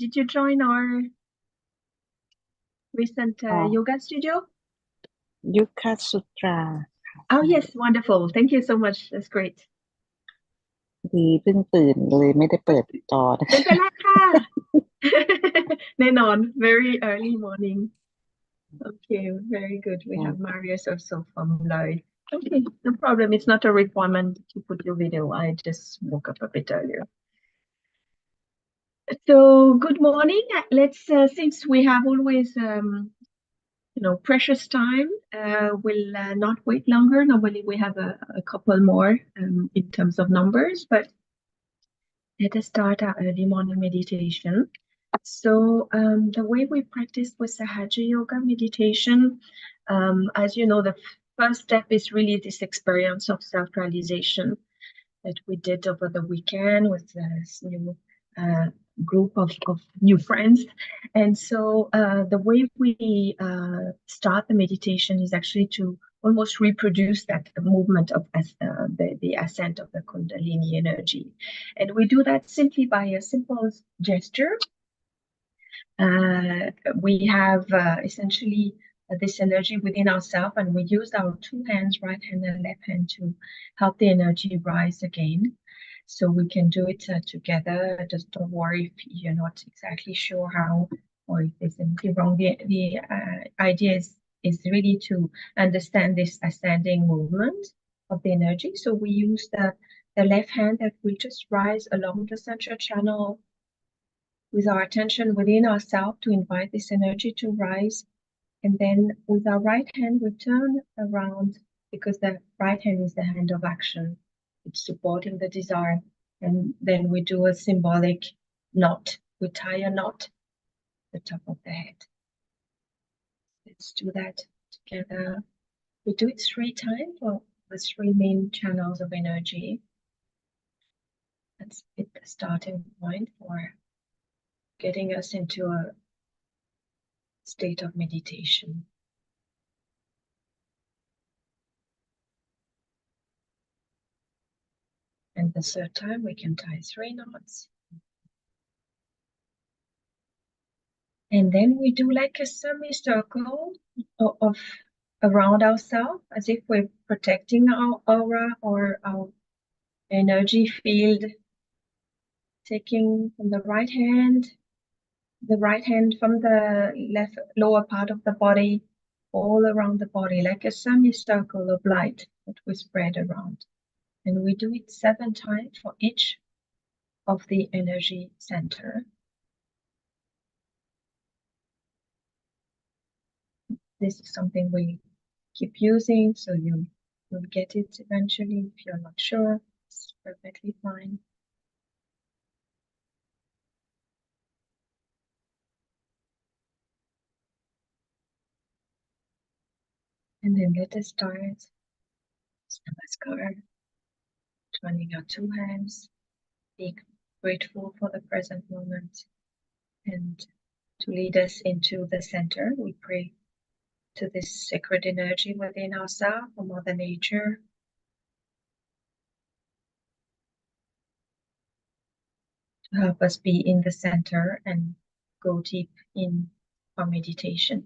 did you join our recent อ๋อ yoga studio? ยุคสุตราค่ะ Oh ใช่ yes, wonderful. Thank you so much. That's great. ดีเพิ่งตื่นเลยไม่ได้เปิดจอนะ ไม่เป็นไรค่ะ แน่นอน very early morning. Okay, very good. We have Marius also from Lloyd. Okay, no problem. It's not a requirement to put your video. I just woke up a bit earlier. So good morning. Let's since we have always precious time, we'll not wait longer. Normally we have a couple more in terms of numbers, but let us start our early morning meditation. So the way we practice with Sahaja Yoga meditation, as you know, the first step is really this experience of self-realization that we did over the weekend with this new group of new friends. And so the way we start the meditation is actually to almost reproduce that movement of the ascent of the Kundalini energy. And we do that simply by a simple gesture. We have essentially this energy within ourselves, and we use our two hands, right hand and left hand, to help the energy rise again. So we can do it together. Just don't worry if you're not exactly sure how, or if there's anything wrong. The idea is really to understand this ascending movement of the energy. So we use the left hand that will just rise along the central channel with our attention within ourselves to invite this energy to rise. And then with our right hand, we turn around because the right hand is the hand of action. It's supporting the desire. And then we do a symbolic knot. We tie a knot at the top of the head. Let's do that together. We do it 3 times for the 3 main channels of energy. That's the starting point for getting us into a state of meditation. And the third time we can tie 3 knots. And then we do like a semicircle of around ourselves, as if we're protecting our aura or our energy field, taking from the right hand from the left lower part of the body, all around the body, like a semicircle of light that we spread around. And we do it 7 times for each of the energy center. This is something we keep using, so you'll get it eventually. If you're not sure, it's perfectly fine. And then let us start Namaskar, joining our 2 hands, being grateful for the present moment. And to lead us into the center, we pray to this sacred energy within ourselves, or Mother Nature, to help us be in the center and go deep in our meditation.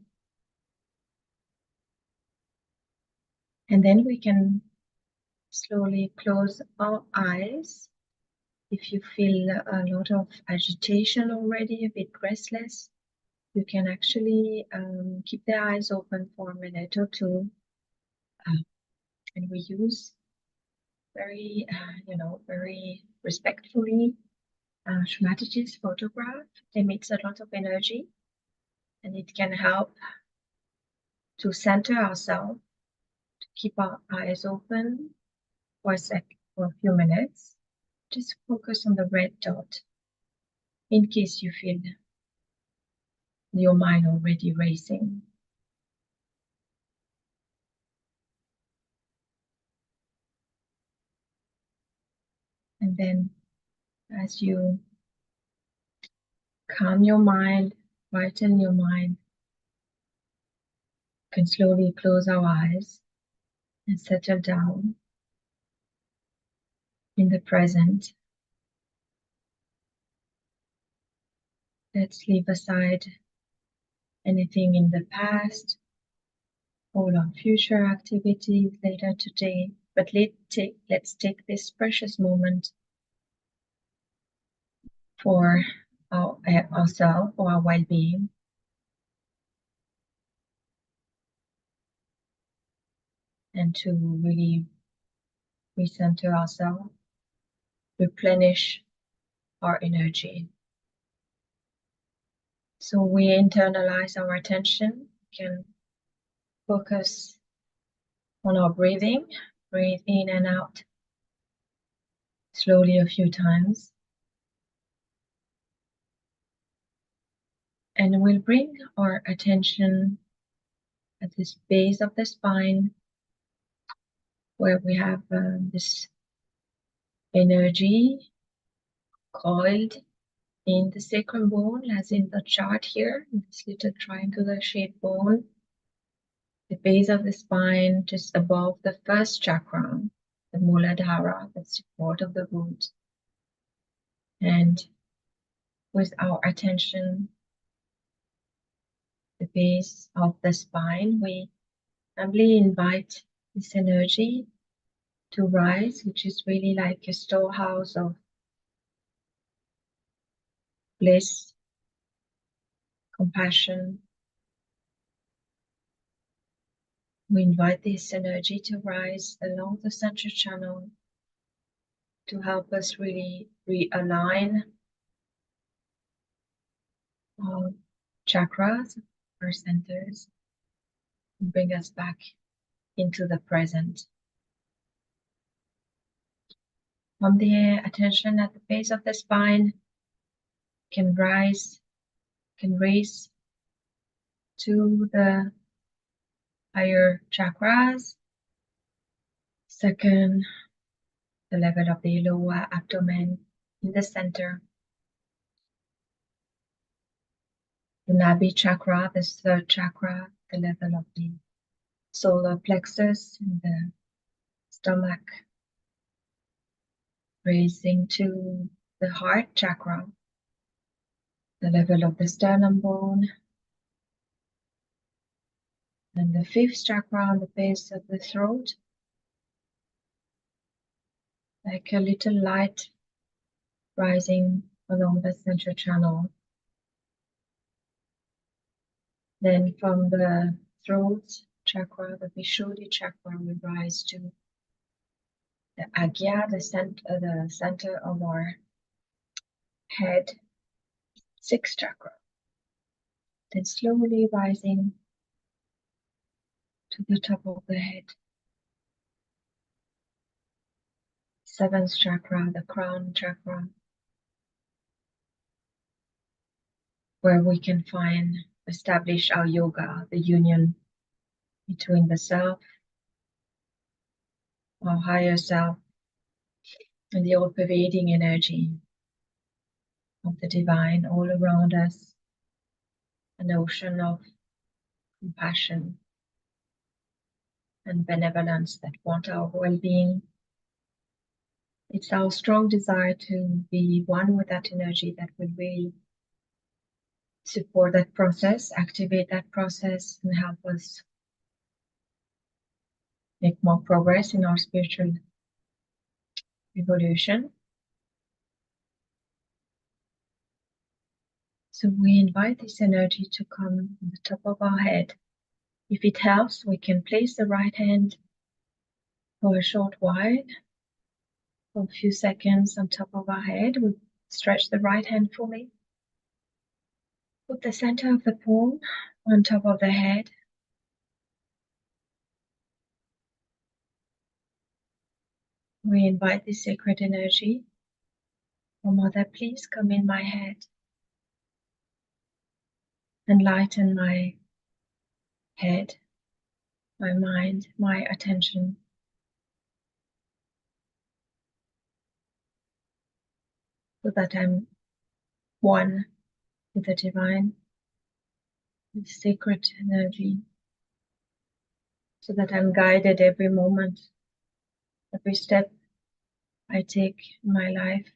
And then we can slowly close our eyes. If you feel a lot of agitation already, a bit restless, you can actually keep the eyes open for a minute or 2. And we use very, very respectfully Shmataji's photograph. It emits a lot of energy, and it can help to center ourselves, to keep our eyes open for a few minutes. Just focus on the red dot in case you feel your mind already racing. And then as you calm your mind, quieten your mind, you can slowly close our eyes and settle down in the present. Let's leave aside anything in the past, all our future activities later today, but let's take this precious moment for ourselves, for our well-being. And to really recenter ourselves, replenish our energy. So we internalize our attention, can focus on our breathing, breathe in and out slowly a few times. And we'll bring our attention at this base of the spine, where we have this energy coiled in the sacrum bone, as in the chart here, this little triangular shaped bone, the base of the spine, just above the first chakra, the Muladhara, the support of the root. And with our attention, the base of the spine, we humbly invite this energy to rise, which is really like a storehouse of bliss, compassion. We invite this energy to rise along the central channel to help us really realign our chakras, our centers, and bring us back into the present. From the attention at the base of the spine can raise to the higher chakras. Second, the level of the lower abdomen in the center. The Nabi chakra, the third chakra, the level of the solar plexus in the stomach. Raising to the heart chakra, the level of the sternum bone. And the fifth chakra on the base of the throat, like a little light rising along the central channel. Then from the throat chakra, the Vishuddhi chakra, we rise to the Agya, the center of our head, sixth chakra. Then slowly rising to the top of the head. Seventh chakra, the crown chakra, where we can establish our yoga, the union between the self, our higher self, and the all-pervading energy of the divine all around us, an ocean of compassion and benevolence that want our well-being. It's our strong desire to be one with that energy that will really support that process, activate that process, and help us make more progress in our spiritual evolution. So we invite this energy to come on the top of our head. If it helps, we can place the right hand for a short while, for a few seconds on top of our head. We stretch the right hand fully. Put the center of the palm on top of the head. We invite this sacred energy. Oh Mother, please come in my head and lighten my head, my mind, my attention. So that I'm one with the divine, with sacred energy. So that I'm guided every moment, every step I take in my life,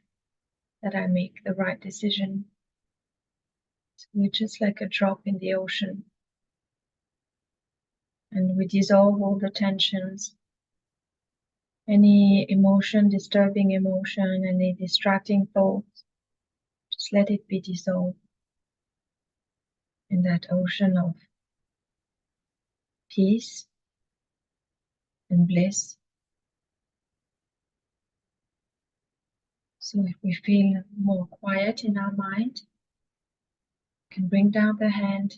that I make the right decision. We're just like a drop in the ocean. And we dissolve all the tensions, any emotion, disturbing emotion, any distracting thoughts. Just let it be dissolved in that ocean of peace and bliss. So if we feel more quiet in our mind, we can bring down the hand,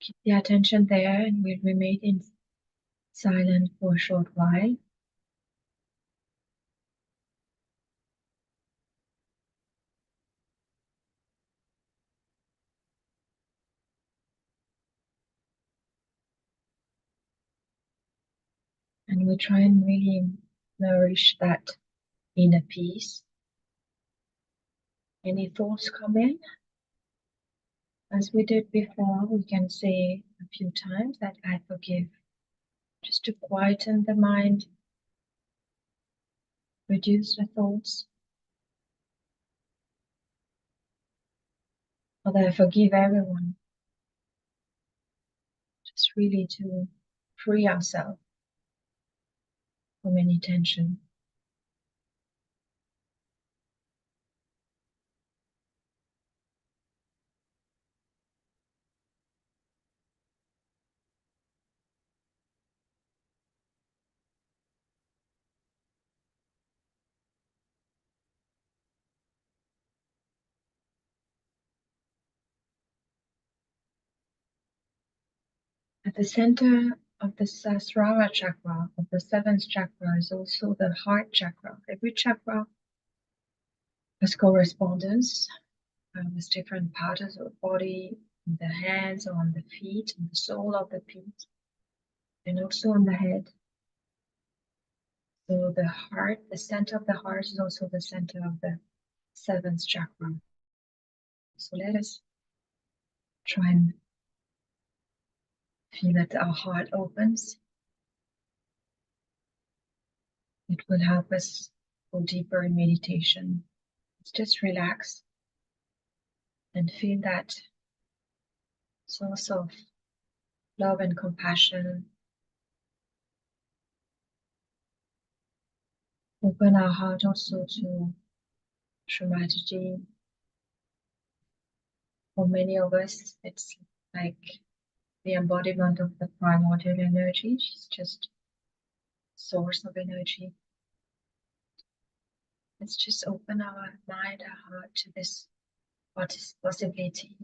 keep the attention there, and we'll remain in silence for a short while. And we try and really nourish that inner peace. Any thoughts come in? As we did before, we can say a few times that I forgive, just to quieten the mind, reduce the thoughts. Or that I forgive everyone. Just really to free ourselves from any tension. At the center of the Sahasrara chakra, of the seventh chakra, is also the heart chakra. Every chakra has correspondence with different parts of the body, in the hands, or on the feet, and the sole of the feet, and also on the head. So the heart, the center of the heart is also the center of the seventh chakra. So let us try and feel that our heart opens. It will help us go deeper in meditation. Let's just relax and feel that source of love and compassion. Open our heart also to strategy. For many of us, it's like the embodiment of the primordial energy. It's just source of energy. Let's just open our mind, our heart to this possibility.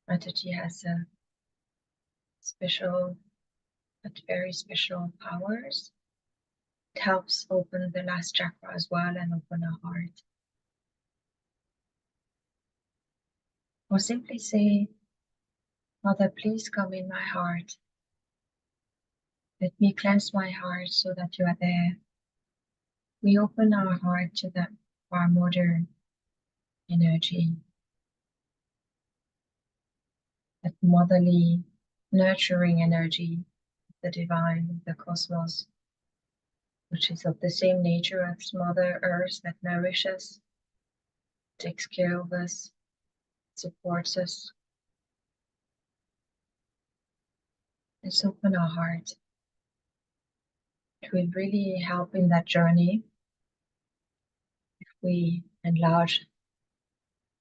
Strategy has a special, but very special powers. It helps open the last chakra as well and open our heart. Or simply say, Mother, please come in my heart. Let me cleanse my heart so that you are there. We open our heart to that primordial energy, that motherly, nurturing energy, the divine, the cosmos, which is of the same nature as Mother Earth, that nourishes, takes care of us, supports us. Let's open our heart. It will really help in that journey if we enlarge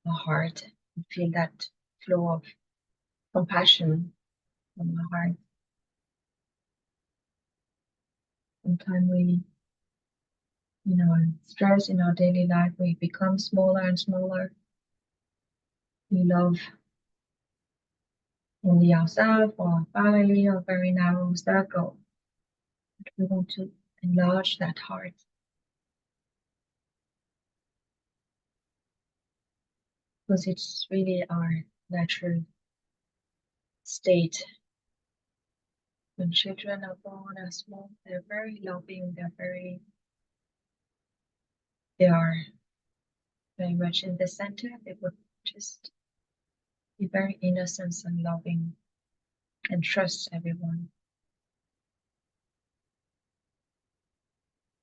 our heart and feel that flow of compassion from our heart. Sometimes we, stress in our daily life, we become smaller and smaller. We love only ourselves or our family or a very narrow circle. But we want to enlarge that heart. Because it's really our natural state. When children are born are small, they're very loving, they are very much in the center. They would just be very innocent and loving and trust everyone.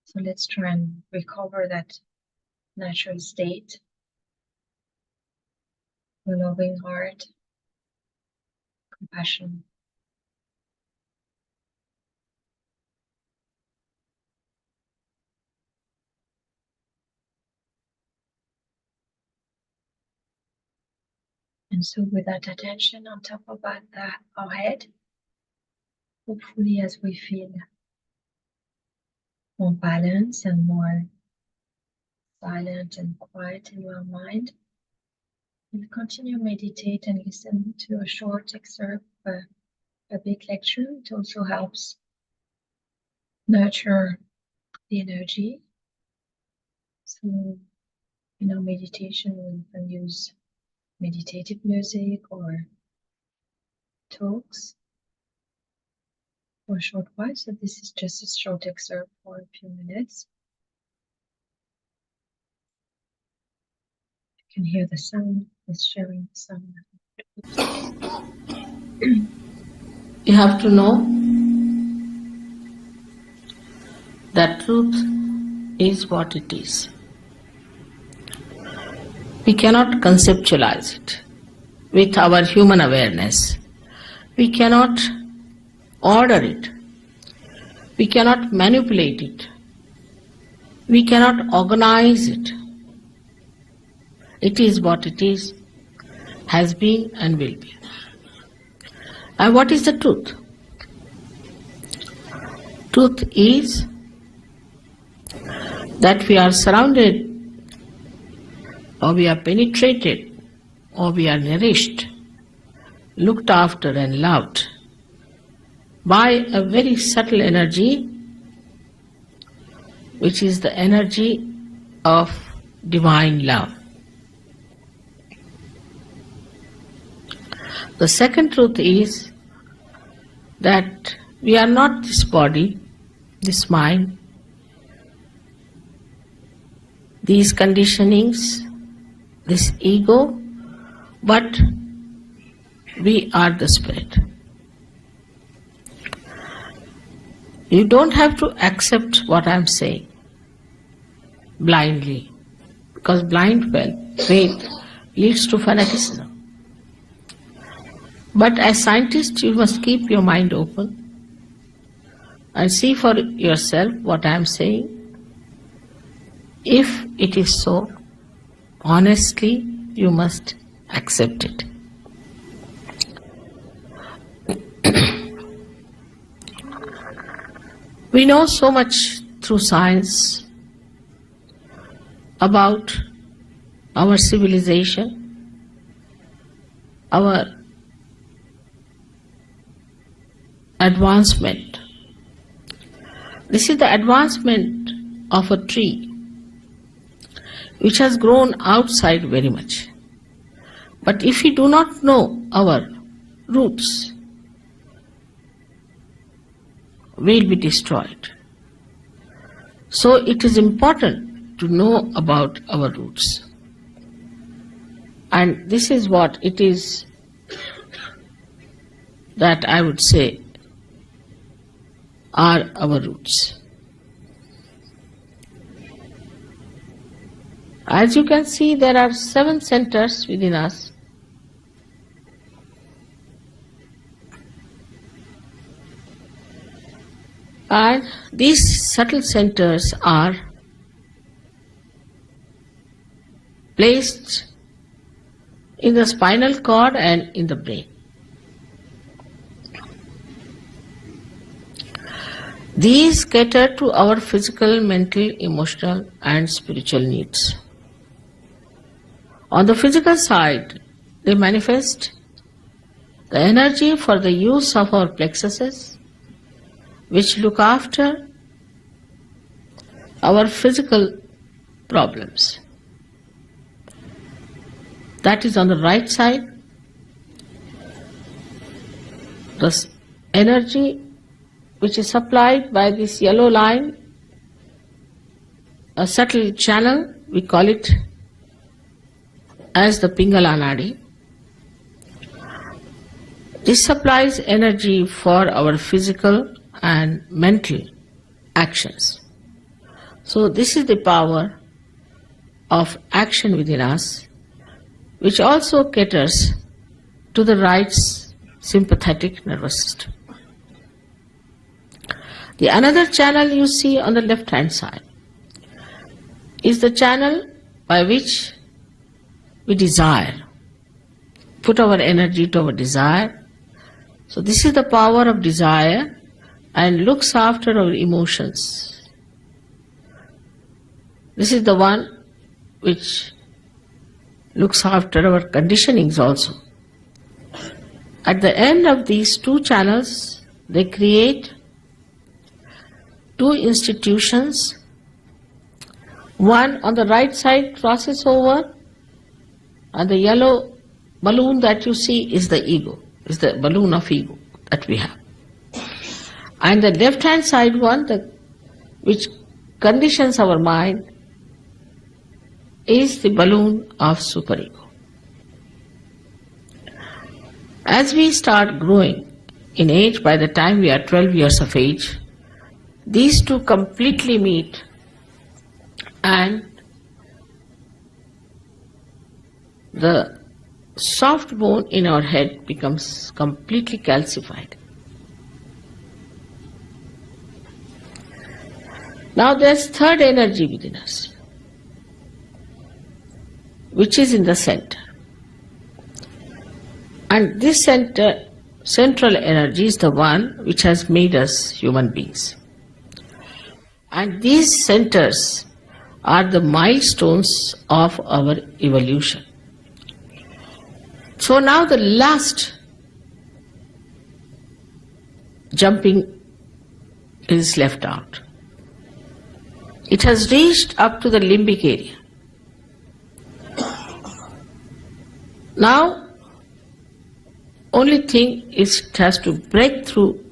So let's try and recover that natural state, a loving heart, compassion. And so with that attention on top of our head, hopefully as we feel more balance and more silent and quiet in our mind, we'll continue meditate and listen to a short excerpt of a big lecture. It also helps nurture the energy. So in our meditation, we can use meditative music or talks for a short while. So this is just a short excerpt for a few minutes. You can hear the sound, it's sharing the sound. You have to know that truth is what it is. We cannot conceptualize it with our human awareness. We cannot order it. We cannot manipulate it. We cannot organize it. It is what it is, has been and will be. And what is the truth? Truth is that we are surrounded, or we are penetrated, or we are nourished, looked after and loved by a very subtle energy, which is the energy of divine love. The second truth is that we are not this body, this mind, these conditionings, this ego, but we are the spirit. You don't have to accept what I am saying blindly, because blind faith leads to fanaticism. But as scientists, you must keep your mind open and see for yourself what I am saying. If it is so, honestly, you must accept it. We know so much through science about our civilization, our advancement. This is the advancement of a tree which has grown outside very much. But if we do not know our roots, we will be destroyed. So it is important to know about our roots. And this is what it is that I would say are our roots. As you can see, there are 7 centers within us. And these subtle centers are placed in the spinal cord and in the brain. These cater to our physical, mental, emotional and spiritual needs. On the physical side, they manifest the energy for the use of our plexuses, which look after our physical problems. That is on the right side. The energy which is supplied by this yellow line, a subtle channel, we call it as the Pingala Nadi. This supplies energy for our physical and mental actions. So this is the power of action within us, which also caters to the right sympathetic nervous system. The another channel you see on the left hand side is the channel by which we desire, put our energy to our desire. So this is the power of desire and looks after our emotions. This is the one which looks after our conditionings also. At the end of these two channels, they create two institutions. One on the right side crosses over, and the yellow balloon that you see is the ego, is the balloon of ego that we have. And the left hand side one, which conditions our mind, is the balloon of superego. As we start growing in age, by the time we are 12 years of age, these two completely meet, and the soft bone in our head becomes completely calcified. Now there's third energy within us, which is in the center. And this central energy is the one which has made us human beings. And these centers are the milestones of our evolution. So now the last jumping is left out. It has reached up to the limbic area. Now, only thing is it has to break through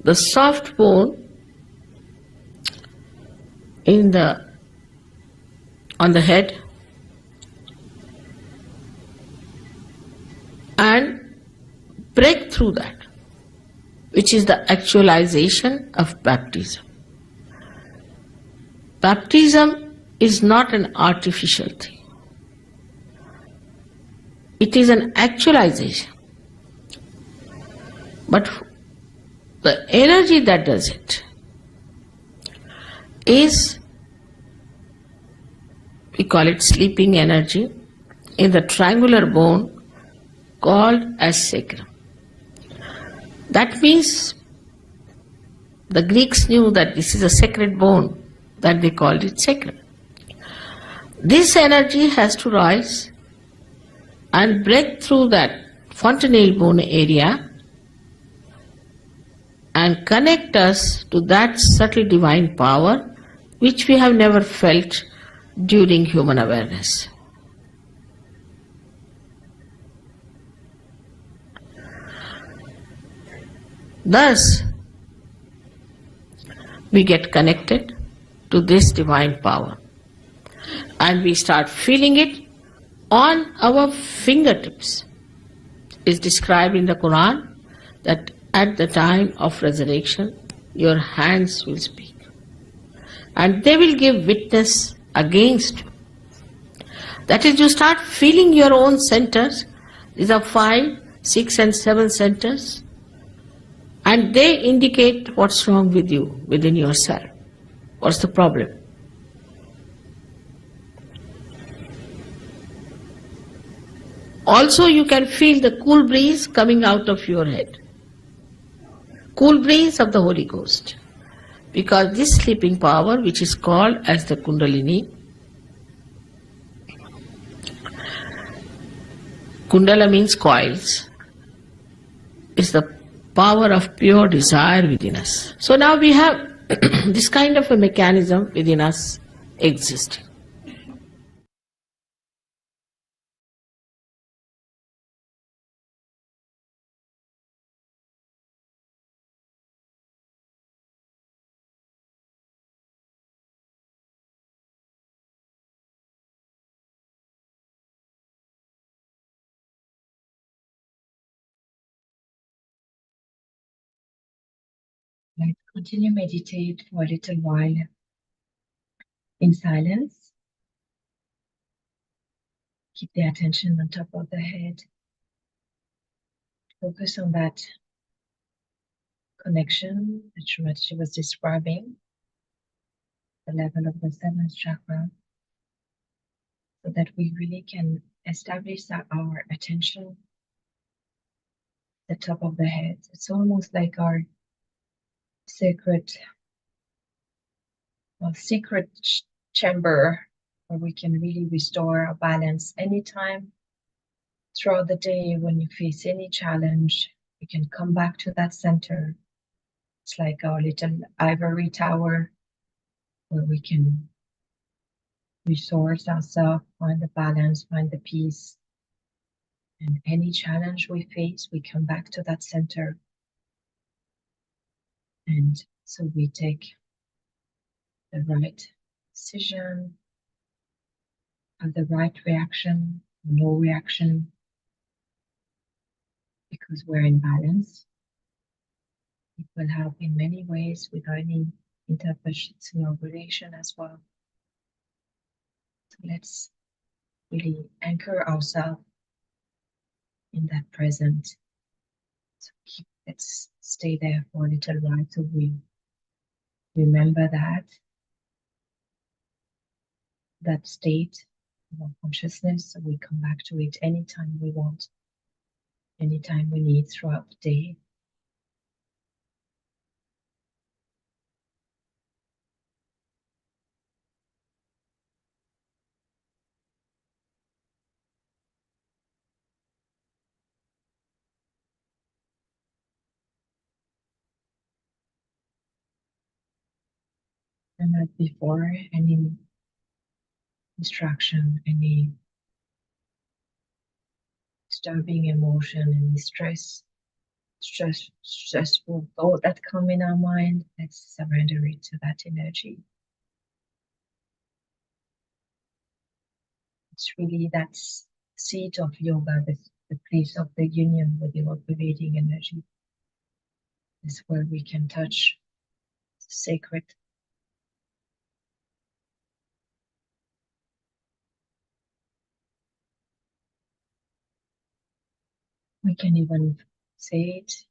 the soft bone on the head and break through that, which is the actualization of baptism. Baptism is not an artificial thing. It is an actualization. But the energy that does it is, we call it sleeping energy, in the triangular bone called as sacrum. That means the Greeks knew that this is a sacred bone, that they called it sacrum. This energy has to rise and break through that fontanelle bone area and connect us to that subtle divine power which we have never felt during human awareness. Thus, we get connected to this divine power and we start feeling it on our fingertips. It's described in the Quran that at the time of resurrection, your hands will speak and they will give witness against you. That is, you start feeling your own centers. These are 5, 6 and 7 centers, and they indicate what's wrong with you, within yourself. What's the problem? Also, you can feel the cool breeze coming out of your head. Cool breeze of the Holy Ghost. Because this sleeping power, which is called as the Kundalini, Kundala means coils, is the power of pure desire within us. So now we have this kind of a mechanism within us existing. Let's continue meditate for a little while in silence. Keep the attention on top of the head. Focus on that connection that she was describing, the level of the seventh chakra, so that we really can establish that our attention at the top of the head. It's almost like our secret chamber where we can really restore our balance anytime throughout the day. When you face any challenge, we can come back to that center. It's like our little ivory tower where we can resource ourselves, find the balance, find the peace. And any challenge we face, we come back to that center. And so we take the right decision, have the right reaction, no reaction, because we're in balance. It will help in many ways with any interpersonal relation as well. So let's really anchor ourselves in that present. So let's stay there for a little while so we remember that state of our consciousness, so we come back to it anytime we want, anytime we need throughout the day. And that before any distraction, any disturbing emotion, any stressful thought that come in our mind, let's surrender it to that energy. It's really that seat of yoga, the place of the union with the all-pervading energy. Is where we can touch the sacred. We can even say it,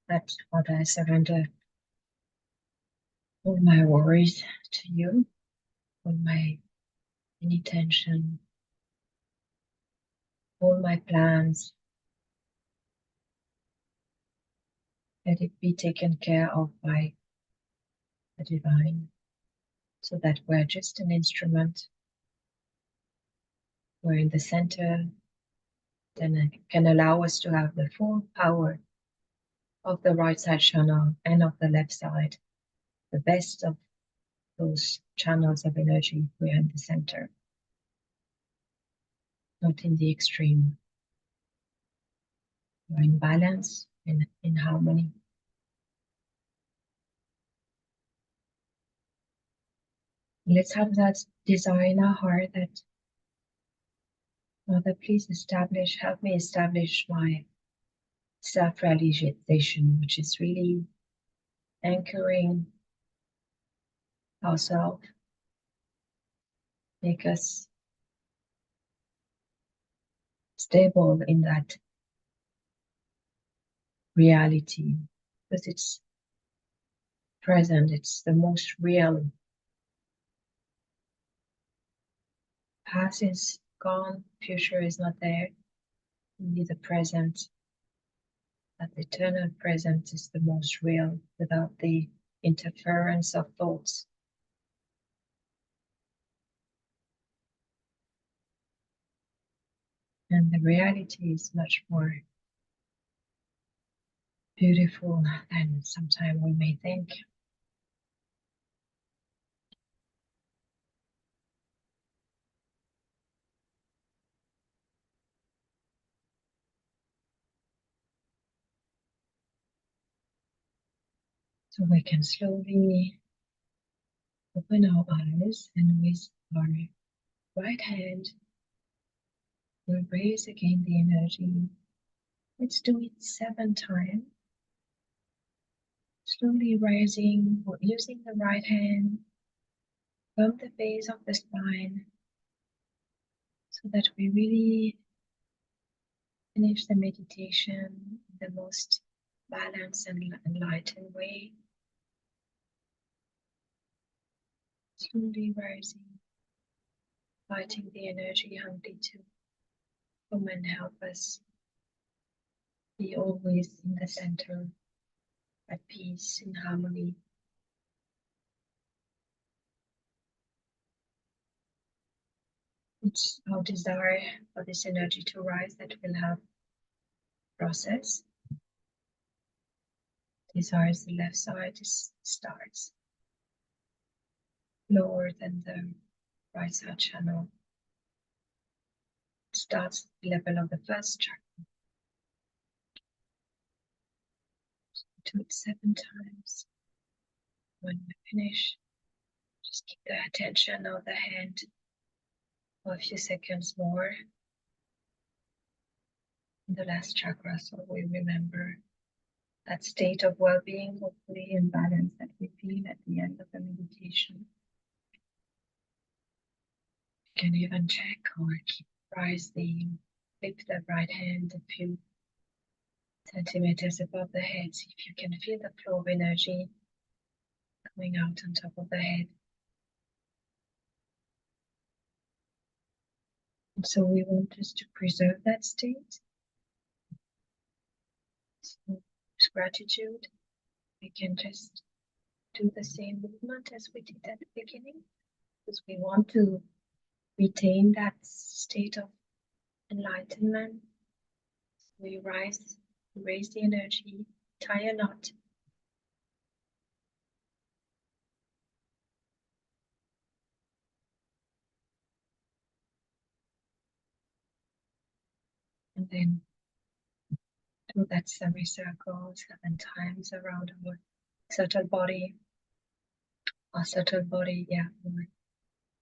that Father, I surrender all my worries to you, all my any tension, all my plans. Let it be taken care of by the divine, so that we're just an instrument. We're in the center, then it can allow us to have the full power of the right side channel and of the left side, the best of those channels of energy. We're in the center, not in the extreme. We're in balance, in harmony. Let's have that desire in our heart that, Mother, please help me establish my self-realization, which is really anchoring ourselves, make us stable in that reality, because it's present, it's the most real. Past is gone, future is not there, only the present. That eternal present is the most real, without the interference of thoughts. And the reality is much more beautiful than sometimes we may think. So we can slowly open our eyes, and with our right hand, we'll raise again the energy. Let's do it 7 times. Slowly rising, using the right hand from the base of the spine. so that we really finish the meditation in the most balanced and enlightened way. Slowly rising, inviting the energy hungry to come and help us be always in the center, at peace, in harmony. It's our desire for this energy to rise that will help process. Desire is the left side, starts lower than the right side channel. Starts at the level of the first chakra. Do it 7 times. When we finish, just keep the attention of the hand for a few seconds more in the last chakra, so we remember that state of well-being, hopefully in balance, that we feel at the end of the meditation. You can even check or flip the right hand a few centimeters above the head. See if you can feel the flow of energy coming out on top of the head. And so we want us to preserve that state. So with gratitude, we can just do the same movement as we did at the beginning, because we want to retain that state of enlightenment. We raise the energy, tie a knot. And then do that semicircle 7 times around our subtle body, our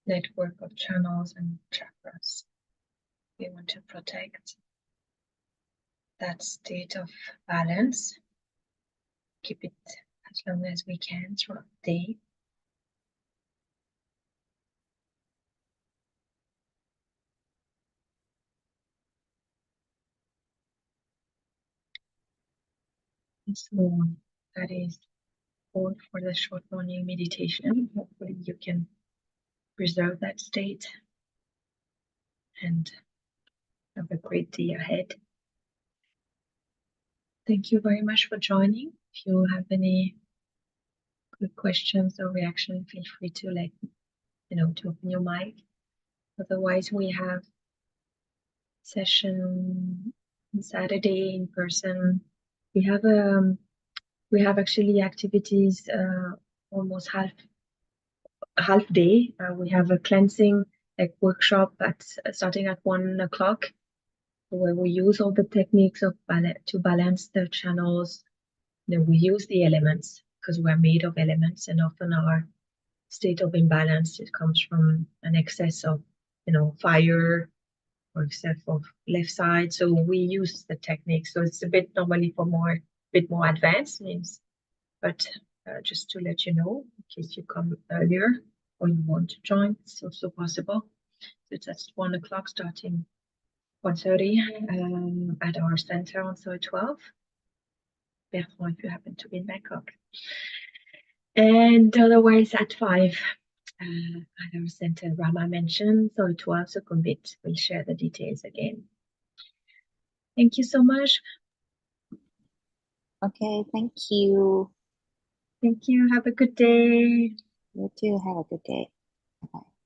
network of channels and chakras. We want to protect that state of balance, keep it as long as we can throughout the day. So that is all for the short morning meditation. Hopefully you can preserve that state and have a great day ahead. Thank you very much for joining. If you have any good questions or reaction, feel free to to open your mic. Otherwise, we have session on Saturday in person. We have actually activities almost half day. We have a cleansing workshop starting at 1 o'clock, where we use all the techniques of to balance the channels. We use the elements because we're made of elements, and often our state of imbalance, it comes from an excess of fire or excess of left side. So we use the technique. So it's a bit normally for bit more advanced names, but just to let you know, in case you come earlier or you want to join, it's also possible. So it's at 1 o'clock starting 1:30 at our center on Soy 12. Bertrand, if you happen to be in Bangkok. And otherwise at 5 at our center, Rama mentioned, Soy 12 Sukhumvit. We'll share the details again. Thank you so much. Okay, thank you. Thank you. Have a good day. You too. Have a good day. Bye-bye.